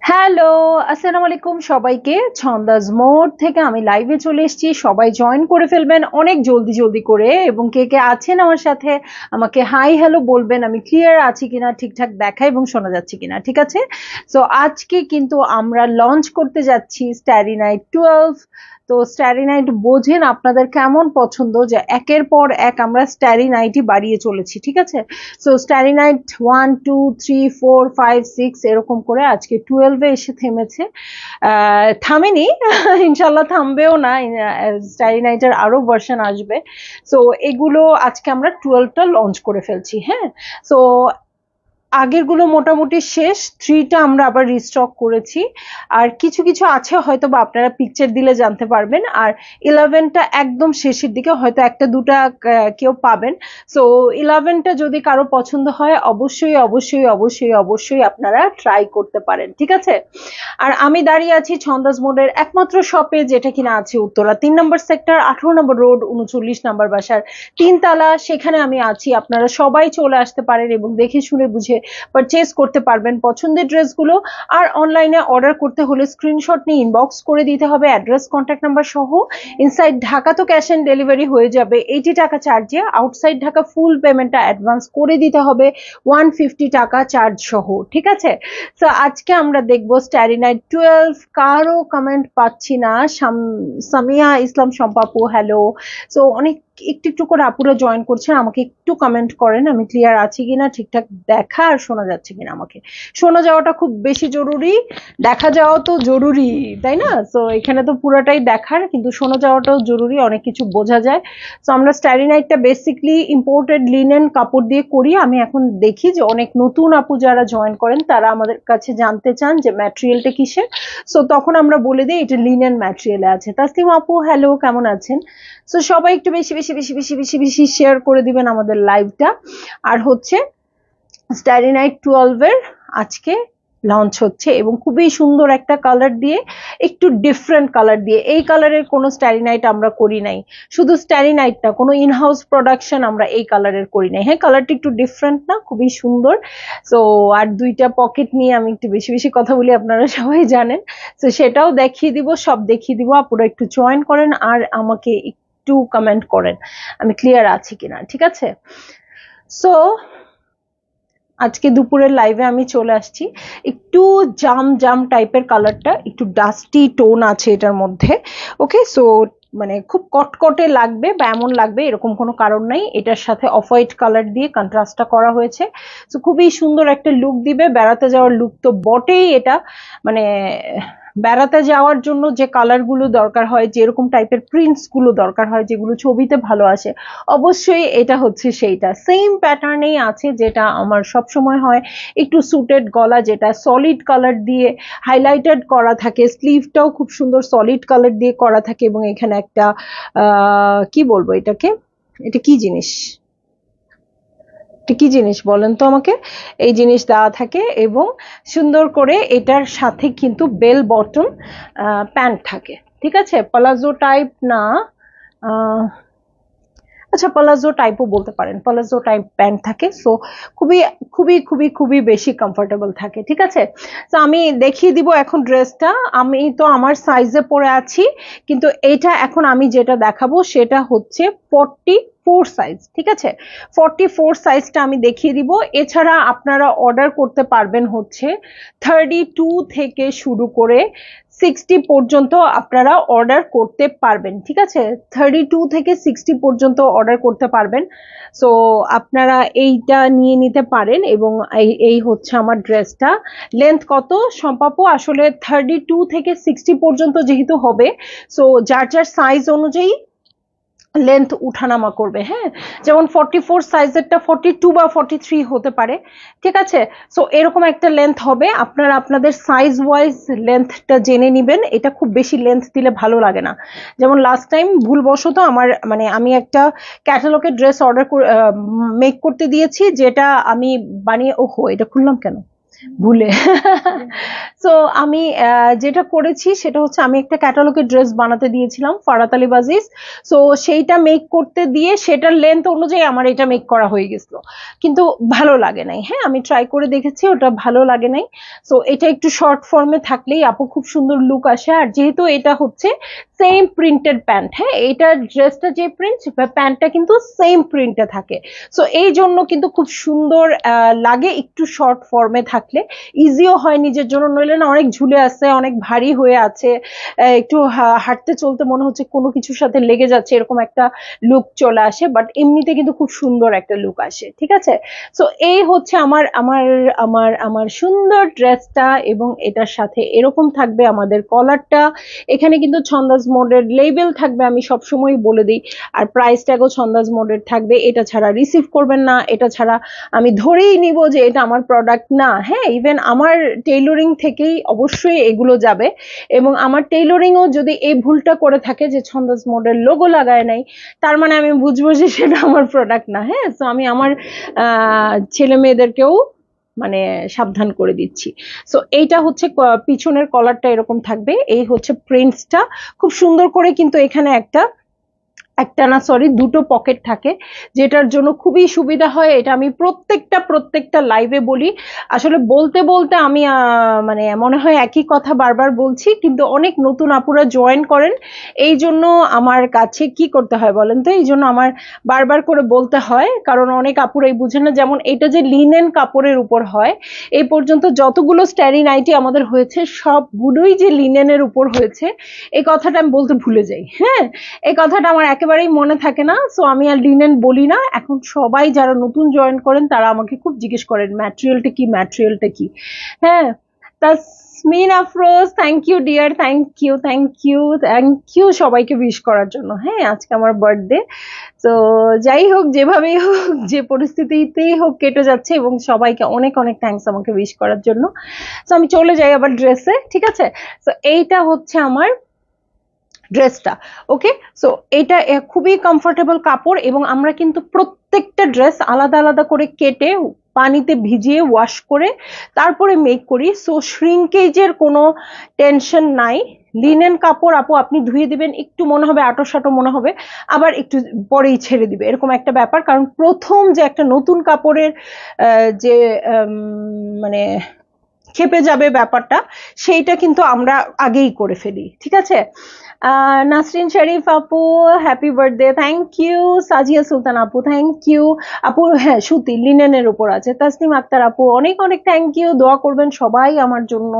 Hello, আসসালামু আলাইকুম সবাইকে। ছন্দাজ মোড থেকে আমি লাইভে চলে এসেছি। সবাই জয়েন করে ফেলবেন অনেক জলদি জলদি করে, এবং কে কে আছেন আমার সাথে আমাকে হাই হ্যালো বলবেন। আমি ক্লিয়ার আছি কিনা, ঠিকঠাক দেখা এবং শোনা যাচ্ছে কিনা, ঠিক আছে? সো আজকে কিন্তু আমরা লঞ্চ করতে যাচ্ছি স্টারি নাইট 12। তো স্টারি নাইট বোঝেন আপনাদের কেমন পছন্দ, যে একের পর এক আমরা স্টারি নাইটই বাড়িয়ে চলেছি, ঠিক আছে? সো স্টারি নাইট 1 2 3 4 5 6 এরকম করে আজকে 12-এ এসে থেমেছে। থামেনি ইনশাল্লাহ, থামবেও না। স্টারি নাইটের আরো ভার্সন আসবে। সো এগুলো আজকে আমরা 12টা লঞ্চ করে ফেলছি। হ্যাঁ, সো আগের গুলো মোটামুটি শেষ, 3টা আমরা আবার রিস্টক করেছি। আর কিছু কিছু আছে হয়তো বা আপনারা পিকচার দিলে জানতে পারবেন। আর 11টা একদম শেষের দিকে, হয়তো একটা দুটা কেউ পাবেন। সো 11টা যদি কারো পছন্দ হয় অবশ্যই অবশ্যই অবশ্যই অবশ্যই আপনারা ট্রাই করতে পারেন, ঠিক আছে? আর আমি দাঁড়িয়ে আছি ছন্দাজ মোডের একমাত্র শপে, যেটা কিনা আছে উত্তরা 3 নম্বর সেক্টর, 18 নম্বর রোড, 39 নম্বর বাসার 3 তলা। সেখানে আমি আছি। আপনারা সবাই চলে আসতে পারেন এবং দেখে শুনে বুঝে পারচেজ করতে পারবেন পছন্দের ড্রেসগুলো। আর অনলাইনে অর্ডার করতে হলে স্ক্রিনশট নিয়ে ইনবক্স করে দিতে হবে অ্যাড্রেস, কন্ট্যাক্ট নাম্বার সহ। ইনসাইড ঢাকা তো ক্যাশ অন ডেলিভারি হয়ে যাবে 80 টাকা চার্জে। আউটসাইড ঢাকা ফুল পেমেন্টটা অ্যাডভান্স করে দিতে হবে 150 টাকা চার্জ সহ, ঠিক আছে? তো আজকে আমরা দেখবো স্টারি নাইট 12। কারো কমেন্ট পাচ্ছি না। সামিয়া ইসলাম সম্পাপু, হ্যালো। সো অনেক একটু একটু করে আপুরা জয়েন করছেন, আমাকে একটু কমেন্ট করেন আমি ক্লিয়ার আছি কিনা, ঠিকঠাক দেখা আর শোনা যাচ্ছে কিনা। আমাকে শোনা যাওয়াটা খুব বেশি জরুরি, দেখা যাওয়া তো জরুরি, তাই না? তো এখানে তো পুরোটাই দেখার, কিন্তু শোনা যাওয়াটাও জরুরি, অনেক কিছু বোঝা যায়। তো আমরা স্টারি নাইটটা বেসিকলি ইম্পোর্টেড লিনেন কাপড় দিয়ে করি। আমি এখন দেখি যে অনেক নতুন আপু যারা জয়েন করেন তারা আমাদের কাছে জানতে চান যে ম্যাটেরিয়ালটা কিসের। সো তখন আমরা বলে দিই এটা লিনেন ম্যাটেরিয়ালে আছে। তাসলিম আপু, হ্যালো, কেমন আছেন? সো সবাই একটু বেশি বেশি বেশি বেশি বেশি বেশি শেয়ার করে দিবেন আমাদের লাইভটা। আর হচ্ছে স্টারি নাইট 12-এর আজকে লঞ্চ হচ্ছে, এবং খুবই সুন্দর একটা কালার দিয়ে, একটু ডিফারেন্ট কালার দিয়ে। এই কালারের কোনো স্টারি নাইট আমরা করি নাই। শুধু স্টারি নাইট না, কোনো ইনহাউস প্রোডাকশন আমরা এই কালারের করি নাই। হ্যাঁ, কালারটা একটু ডিফারেন্ট না, খুবই সুন্দর। সো আর দুইটা পকেট নিয়ে আমি একটু বেশি বেশি কথা বলি, আপনারা সবাই জানেন। তো সেটাও দেখিয়ে দিব, সব দেখিয়ে দিব। আপনারা একটু জয়েন করেন আর আমাকে একটু কমেন্ট করেন আমি ক্লিয়ার আছি কিনা, ঠিক আছে? সো আজকে দুপুরের লাইভে আমি চলে আসছি। একটু জাম জাম টাইপের কালারটা, একটু ডাস্টি টোন আছে এটার মধ্যে। ওকে, সো মানে খুব কটকটে লাগবে বা এমন লাগবে এরকম কোনো কারণ নাই। এটার সাথে অফ হোয়াইট কালার দিয়ে কন্ট্রাস্টটা করা হয়েছে। সো খুবই সুন্দর একটা লুক দিবে, বেড়াতে যাওয়ার লুক তো বটেই এটা। মানে বেড়াতে যাওয়ার জন্য যে কালার গুলো দরকার হয়, যেরকম টাইপের প্রিন্টস গুলো দরকার হয়, যেগুলো ছবিতে ভালো আসে, অবশ্যই এটা হচ্ছে সেইটা। সেম প্যাটার্নেই আছে, যেটা আমার সব সময় হয়। একটু সুটেড গলা, যেটা সলিড কালার দিয়ে হাইলাইটেড করা থাকে। স্লিভটাও খুব সুন্দর সলিড কালার দিয়ে করা থাকে, এবং এখানে একটা কি বলবো এটাকে, এটা কি জিনিস, এটা কি জিনিস বলেন তো আমাকে? এই জিনিস দেওয়া থাকে, এবং সুন্দর করে এটার সাথে কিন্তু বেল বটম প্যান্ট থাকে, ঠিক আছে? প্লাজো টাইপ না, আচ্ছা প্লাজো টাইপও বলতে পারেন, প্লাজো টাইপ প্যান্ট থাকে। সো খুবই খুবই খুবই খুবই বেশি কমফোর্টেবল থাকে, ঠিক আছে? তো আমি দেখিয়ে দিব এখন ড্রেসটা। আমি তো আমার সাইজে পরে আছি, কিন্তু এটা এখন আমি যেটা দেখাবো সেটা হচ্ছে 44 সাইজ, ঠিক আছে? 44 সাইজটা আমি দেখিয়ে দিব। এছাড়া আপনারা অর্ডার করতে পারবেন হচ্ছে 32 থেকে শুরু করে 60 পর্যন্ত আপনারা অর্ডার করতে পারবেন, ঠিক আছে? 32 থেকে 60 পর্যন্ত অর্ডার করতে পারবেন। সো আপনারা এইটা নিয়ে নিতে পারেন। এবং এই হচ্ছে আমার ড্রেসটা। লেন্থ কত সম্পাপু? আসলে 32 থেকে 60 পর্যন্ত যেহেতু হবে, সো যার যার সাইজ অনুযায়ী লেন্থ উঠানামা করবে। হ্যাঁ, যেমন 44 সাইজেরটা 42 বা 43 হতে পারে, ঠিক আছে? সো এরকম একটা লেন্থ হবে। আপনারা আপনাদের সাইজ ওয়াইজ লেন্থটা জেনে নেবেন। এটা খুব বেশি লেন্থ দিলে ভালো লাগে না। যেমন লাস্ট টাইম ভুলবশত আমার মানে আমি একটা ক্যাটালগের ড্রেস অর্ডার মেক করতে দিয়েছি, যেটা আমি বানিয়ে, ওহো এটা খুললাম কেন ভুলে। সো আমি যেটা করেছি সেটা হচ্ছে আমি একটা ক্যাটালগের ড্রেস বানাতে দিয়েছিলাম ফারাত আলী বাজিজ। সো সেইটা মেক করতে দিয়ে সেটার লেন্থ অনুযায়ী আমার এটা মেক করা হয়ে গেছিল, কিন্তু ভালো লাগে নাই। হ্যাঁ, আমি ট্রাই করে দেখেছি, ওটা ভালো লাগে নাই। সো এটা একটু শর্ট ফর্মে থাকলেই আপু খুব সুন্দর লুক আসে। আর যেহেতু এটা হচ্ছে সেম প্রিন্টেড প্যান্ট, হ্যাঁ এটা ড্রেসটা যে প্রিন্ট, প্যান্টটা কিন্তু সেম প্রিন্টে থাকে। সো এই জন্য কিন্তু খুব সুন্দর লাগে একটু শর্ট ফর্মে থাকলে, ইজিও হয় নিজের জন্য। নইলে না অনেক ঝুলে আছে, অনেক ভারী হয়ে আছে, একটু হাঁটতে চলতে মনে হচ্ছে কোনো কিছুর সাথে লেগে যাচ্ছে, এরকম একটা লুক চলে আসে। বাট এমনিতে কিন্তু খুব সুন্দর একটা লুক আসে, ঠিক আছে? সো এই হচ্ছে আমার আমার আমার আমার সুন্দর ড্রেসটা। এবং এটার সাথে এরকম থাকবে আমাদের কলারটা। এখানে কিন্তু ছন্দাজ মোডের লেবেল থাকবে, আমি সবসময় বলে দিই। আর প্রাইস ট্যাগও ছন্দাজ মোডের থাকবে। এটা ছাড়া রিসিভ করবেন না, এটা ছাড়া আমি ধরেই নিব যে এটা আমার প্রোডাক্ট না। হ্যাঁ, ইভেন আমার টেইলরিং থেকেই অবশ্যই এগুলো যাবে। এবং আমার টেইলরিংও যদি এই ভুলটা করে থাকে যে ছন্দাজ মোডের লোগো লাগায় নাই, তার মানে আমি বুঝবো যে সেটা আমার প্রোডাক্ট না। হ্যাঁ, তো আমি আমার ছেলে মেয়েদেরকেও মানে সাবধান করে দিচ্ছি। সো এইটা হচ্ছে পিছনের কলারটা এরকম থাকবে। এই হচ্ছে প্রিন্টসটা খুব সুন্দর করে, কিন্তু এখানে একটা না সরি দুটো পকেট থাকে, যেটার জন্য খুবই সুবিধা হয়। এটা আমি প্রত্যেকটা লাইভে বলি। আসলে বলতে বলতে আমি মানে মনে হয় একই কথা বারবার বলছি, কিন্তু অনেক নতুন আপুরা জয়েন করেন, এই জন্য আমার কাছে কি করতে হয় বলেন তো, এই জন্য আমার বারবার করে বলতে হয়, কারণ অনেক আপুরাই বুঝে না। যেমন এটা যে লিনেন কাপড়ের উপর হয়, এই পর্যন্ত যতগুলো স্ট্যারি নাইটি আমাদের হয়েছে সবগুলোই যে লিনেনের উপর হয়েছে, এই কথাটা আমি বলতে ভুলে যাই। হ্যাঁ, এই কথাটা আমার একেবারেই মনে থাকে না। সো আমি আর লিনেন বলি না। এখন সবাই যারা নতুন জয়েন করেন তারা আমাকে খুব জিজ্ঞেস করেন ম্যাটেরিয়ালটা কি, ম্যাটেরিয়ালটা কি। হ্যাঁ, Tasmin Afroz, thank you dear, thank you সবাইকে উইশ করার জন্য। হ্যাঁ, আজকে আমার বার্থডে। তো যাই হোক, যেভাবেই হোক, যে পরিস্থিতিতেই হোক কেটে যাচ্ছে, এবং সবাইকে অনেক অনেক থ্যাঙ্কস আমাকে উইশ করার জন্য। তো আমি চলে যাই আবার ড্রেসে, ঠিক আছে? তো এইটা হচ্ছে আমার ড্রেসটা। ওকে, সো এটা খুবই কমফোর্টেবল কাপড়। এবং আমরা কিন্তু প্রত্যেকটা ড্রেস আলাদা আলাদা করে কেটে পানিতে ভিজিয়ে ওয়াশ করে তারপরে মেক করি। সো শ্রিঙ্কেজের কোনো টেনশন নাই। লিনেন কাপড় আপু আপনি ধুয়ে দিবেন, একটু মনে হবে আটো সাটো মনে হবে, আবার একটু পরেই ছেড়ে দিবে, এরকম একটা ব্যাপার। কারণ প্রথম যে একটা নতুন কাপড়ের যে মানে খেপে যাবে ব্যাপারটা, সেইটা কিন্তু আমরা আগেই করে ফেলি, ঠিক আছে? নাসরিন শরীফ আপু হ্যাপি বার্থডে, থ্যাংক ইউ। সাজিয়া সুলতান আপু থ্যাংক ইউ। আপু হ্যাঁ সুতি লিনেনের উপর আছে। তাসনিম আক্তার আপু অনেক অনেক থ্যাংক ইউ। দোয়া করবেন সবাই আমার জন্য,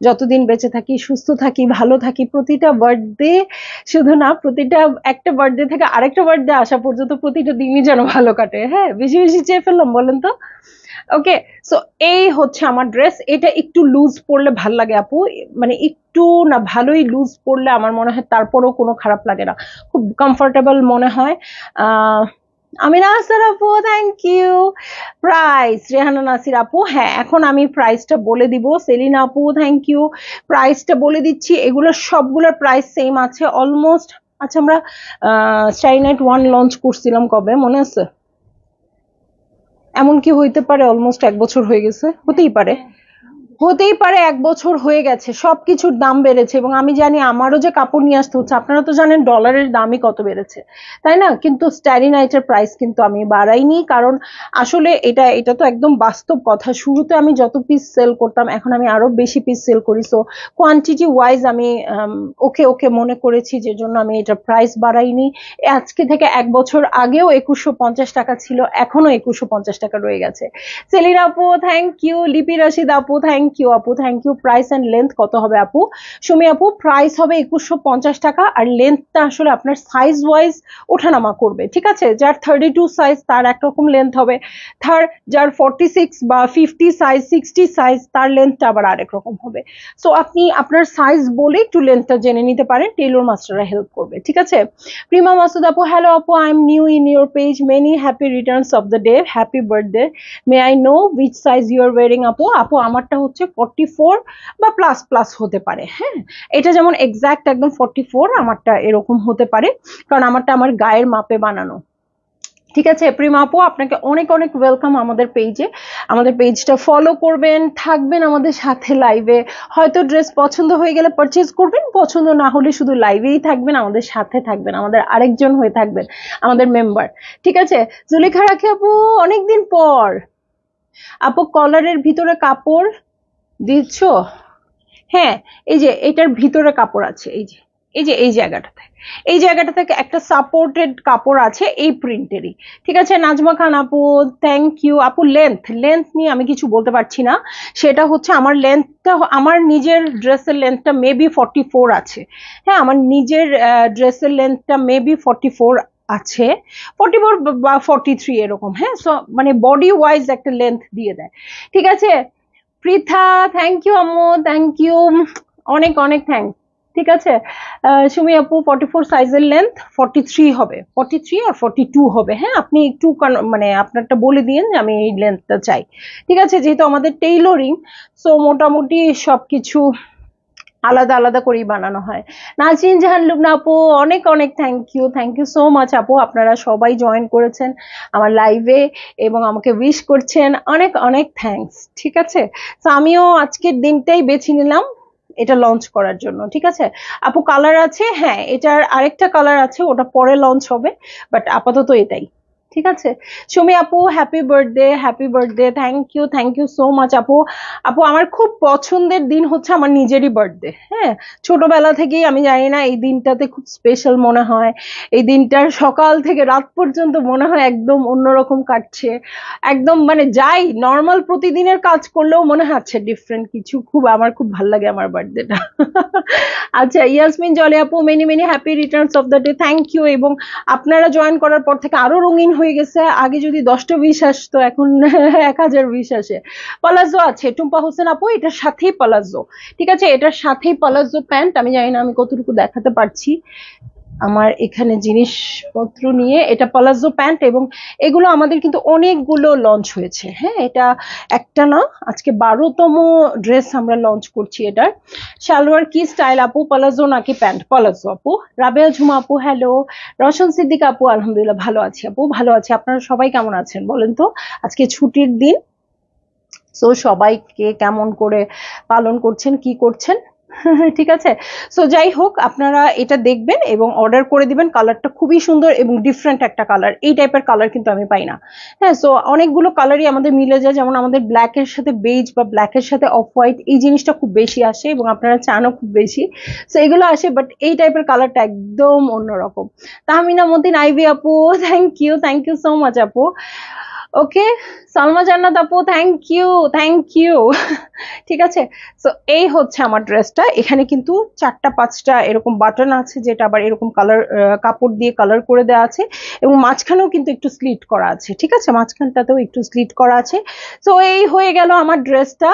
যতদিন বেঁচে থাকি, সুস্থ থাকি, ভালো থাকি। প্রতিটা বার্থডে শুধু না, প্রতিটা একটা বার্থডে থেকে আরেকটা বার্থডে আসা পর্যন্ত প্রতিটা দিনই যেন ভালো কাটে। হ্যাঁ, বেশি বেশি চেয়ে ফেললাম বলেন তো? ওকে, সো এই হচ্ছে আমার ড্রেস। এটা একটু লুজ পরলে ভাল লাগে আপু, মানে একটু না ভালোই লুজ পরলে আমার মনে হয় তারপরেও কোনো খারাপ লাগে না, খুব কমফোর্টেবল মনে হয়। আমিনা আসার আপু thank you. Price Rehana Nasir আপু, হ্যাঁ এখন আমি প্রাইসটা বলে দিব। সেলিনা আপু থ্যাংক ইউ। প্রাইসটা বলে দিচ্ছি, এগুলো সবগুলোর প্রাইস সেম আছে অলমোস্ট। আচ্ছা, আমরা স্টাইল নাইট 1 লঞ্চ করছিলাম কবে মনে আছে? এমন কি হইতে পারে অলমোস্ট 1 বছর হয়ে গেছে? হতেই পারে, হতেই পারে 1 বছর হয়ে গেছে। সবকিছুর দাম বেড়েছে, এবং আমি জানি আমারও যে কাপড় নিয়ে আসতে হচ্ছে। আপনারা তো জানেন ডলারের দামই কত বেড়েছে, তাই না? কিন্তু স্টারি নাইটের প্রাইস কিন্তু আমি বাড়াইনি, কারণ আসলে এটা তো একদম বাস্তব কথা। শুরুতে আমি যত পিস সেল করতাম, এখন আমি আরো বেশি পিস সেল করি। সো কোয়ান্টিটি ওয়াইজ আমি ওকে ওকে মনে করেছি, যে জন্য আমি এটা প্রাইস বাড়াইনি। আজকে থেকে 1 বছর আগেও 2150 টাকা ছিল, এখনো 2150 টাকা রয়ে গেছে। সেলিনা আপু থ্যাংক ইউ। লিপি রশিদ আপু থ্যাংক ইউ আপু, thank you. Price and length কত হবে আপু? সুমি আপু, প্রাইস হবে 2150 টাকা, আর লেন্থটা আসলে আপনার সাইজ ওয়াইজ ওঠানামা করবে, ঠিক আছে? যার 32 সাইজ তার একরকম লেন্থ হবে, যার 46 বা 50 সাইজ, 60 সাইজ, তার লেন্থটা আবার আরেক রকম হবে। সো আপনি আপনার সাইজ বলে একটু লেন্থটা জেনে নিতে পারেন, টেইলর মাস্টাররা হেল্প করবে, ঠিক আছে? প্রিমা মাসুদ আপু, হ্যালো আপু, I am new in your page, many happy returns of the day, happy birthday, may I know which size you are wearing আপু? আপু আমারটা হচ্ছে 44 বা প্লাস প্লাস হতে পারে, হ্যাঁ? এটা যেমন এক্সাক্ট একদম 44, আমারটা এরকম হতে পারে, কারণ আমারটা আমার গায়ের মাপে বানানো, ঠিক আছে? প্রিমা আপু, আপনাকে অনেক অনেক ওয়েলকাম আমাদের পেজে। আমাদের পেজটা ফলো করবেন, থাকবেন আমাদের সাথে লাইভে। হয়তো ড্রেস পছন্দ হয়ে গেলে পারচেজ করবেন, পছন্দ না হলে শুধু লাইভেই থাকবেন, আমাদের সাথে থাকবেন, আমাদের আরেকজন হয়ে থাকবেন, আমাদের মেম্বার, ঠিক আছে? জুলেখা রাখি আপু, অনেকদিন পর। আপু কলারের ভিতরে কাপড় দিচ্ছ? হ্যাঁ, এই যে এটার ভিতরে কাপড় আছে, এই জায়গাটাতে একটা সাপোর্টেড কাপড় আছে এই প্রিন্টেরই, ঠিক আছে? নাজমা খান আপু, থ্যাংক ইউ আপু। লেন্থ নিয়ে আমি কিছু বলতে পারছি না, সেটা হচ্ছে আমার লেন্থটা, আমার নিজের ড্রেসের লেন্থটা মেবি 44 আছে, হ্যাঁ, আমার নিজের ড্রেসের লেন্থটা মেবি 44 আছে, 44 বা 43 এরকম, হ্যাঁ? সো মানে বডি ওয়াইজ একটা লেন্থ দিয়ে দেয়, ঠিক আছে? পৃথা, থ্যাংক ইউ আম্মু, থ্যাংক ইউ, অনেক অনেক থ্যাংক, ঠিক আছে? সুমি আপু, 44 সাইজের লেন্থ 43 হবে, 43 আর 42 হবে, হ্যাঁ? আপনি একটু মানে আপনারটা বলে দিন যে আমি এই লেন্থটা চাই, ঠিক আছে? যেহেতু আমাদের টেইলরিং, সো মোটামুটি সবকিছু আলাদা আলাদা করেই বানানো হয়। নাজিন জাহান লুবনা আপু, অনেক অনেক থ্যাংক ইউ সো মাচ আপু, আপনারা সবাই জয়েন করেছেন আমার লাইভে এবং আমাকে উইশ করছেন, অনেক অনেক থ্যাঙ্কস, ঠিক আছে? তো আমিও আজকের দিনটাই বেছে নিলাম এটা লঞ্চ করার জন্য, ঠিক আছে? আপু কালার আছে, হ্যাঁ, এটার আরেকটা কালার আছে, ওটা পরে লঞ্চ হবে, বাট আপাতত এটাই, ঠিক আছে? সুমি আপু, happy birthday, thank you so much আপু। আপু আমার খুব পছন্দের দিন হচ্ছে আমার নিজেরই বার্থডে, হ্যাঁ? ছোটবেলা থেকেই আমি জানি না, এই দিনটাতে খুব স্পেশাল মনে হয়, এই দিনটার সকাল থেকে রাত পর্যন্ত মনে হয় একদম অন্যরকম কাটছে, একদম মানে যাই নর্মাল প্রতিদিনের কাজ করলেও মনে হচ্ছে ডিফারেন্ট কিছু, আমার খুব ভালো লাগে আমার বার্থডেটা। আচ্ছা, ইয়াসমিন জলে আপু, many many happy returns of the day, thank you. এবং আপনারা জয়েন করার পর থেকে আরো রঙিন হয়ে গেছে, আগে যদি 10টা 20 আসতো, এখন 1000 20 আসে। পালাজো আছে, টুম্পা হোসেন আপু, এটার সাথেই পালাজো, ঠিক আছে? এটার সাথেই পালাজো প্যান্ট, আমি জানি না আমি কতটুকু দেখাতে পারছি আমার এখানে জিনিসপত্র নিয়ে, এটা পালাজো প্যান্ট, এবং এগুলো আমাদের কিন্তু অনেকগুলো লঞ্চ হয়েছে, হ্যাঁ? এটা একটা না, আজকে 12তম ড্রেস আমরা লঞ্চ করছি এটার। সালোয়ার কি স্টাইল আপু, পালাজো নাকি প্যান্ট? পালাজো আপু। রাবেয়া ঝুমা আপু, হ্যালো। রওশন সিদ্দিক আপু, আলহামদুলিল্লাহ ভালো আছি আপু, ভালো আছি। আপনারা সবাই কেমন আছেন বলেন তো? আজকে ছুটির দিন, সো সবাইকে কেমন করে পালন করছেন, কি করছেন? ঠিক আছে? সো যাই হোক, আপনারা এটা দেখবেন এবং অর্ডার করে দিবেন। কালারটা খুবই সুন্দর এবং ডিফারেন্ট একটা কালার, এই টাইপের কালার কিন্তু আমি পাই না, হ্যাঁ? সো অনেকগুলো কালারই আমাদের মিলে যায়, যেমন আমাদের ব্ল্যাকের সাথে বেজ বা ব্ল্যাকের সাথে অফ হোয়াইট, এই জিনিসটা খুব বেশি আসে এবং আপনারা চানও খুব বেশি, সো এগুলো আসে, বাট এই টাইপের কালারটা একদম অন্যরকম। তাহমিনা মতিন আইভি আপু, থ্যাংক ইউ সো মাচ আপু। ওকে, সালমা জান্নাত আপু, থ্যাংক ইউ, ঠিক আছে? সো এই হচ্ছে আমার ড্রেসটা, এখানে কিন্তু 4টা 5টা এরকম বাটন আছে, যেটা আবার এরকম কালার, কাপড় দিয়ে কালার করে দেওয়া আছে, এবং মাঝখানেও কিন্তু একটু স্লিট করা আছে, ঠিক আছে? মাঝখানটাতেও একটু স্লিট করা আছে। সো এই হয়ে গেল আমার ড্রেসটা।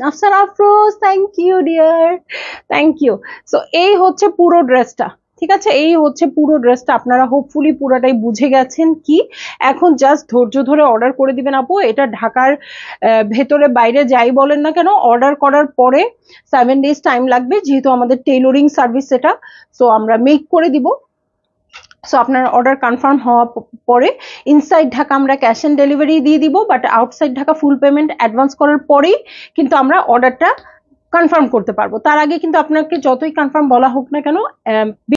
Afsar Afroz, thank you dear, thank you. So এই হচ্ছে পুরো ড্রেসটা, ঠিক আছে? এই হচ্ছে পুরো ড্রেসটা, আপনারা হোপফুলি পুরোটাই বুঝে গেছেন কি। এখন জাস্ট ধৈর্য ধরে অর্ডার করে দিবেন আপু, এটা ঢাকার ভেতরে বাইরে যাই বলেন না কেন, অর্ডার করার পরে 7 days টাইম লাগবে, যেহেতু আমাদের টেইলরিং সার্ভিস এটা, সো আমরা মেক করে দিব। সো আপনার অর্ডার কনফার্ম হওয়া পরে ইনসাইড ঢাকা আমরা ক্যাশ অন ডেলিভারি দিয়ে দিব, but outside Dhaka full payment advance করার পরেই কিন্তু আমরা অর্ডারটা কনফার্ম করতে পারবো। তার আগে কিন্তু আপনাকে যতই কনফার্ম বলা হোক না কেন,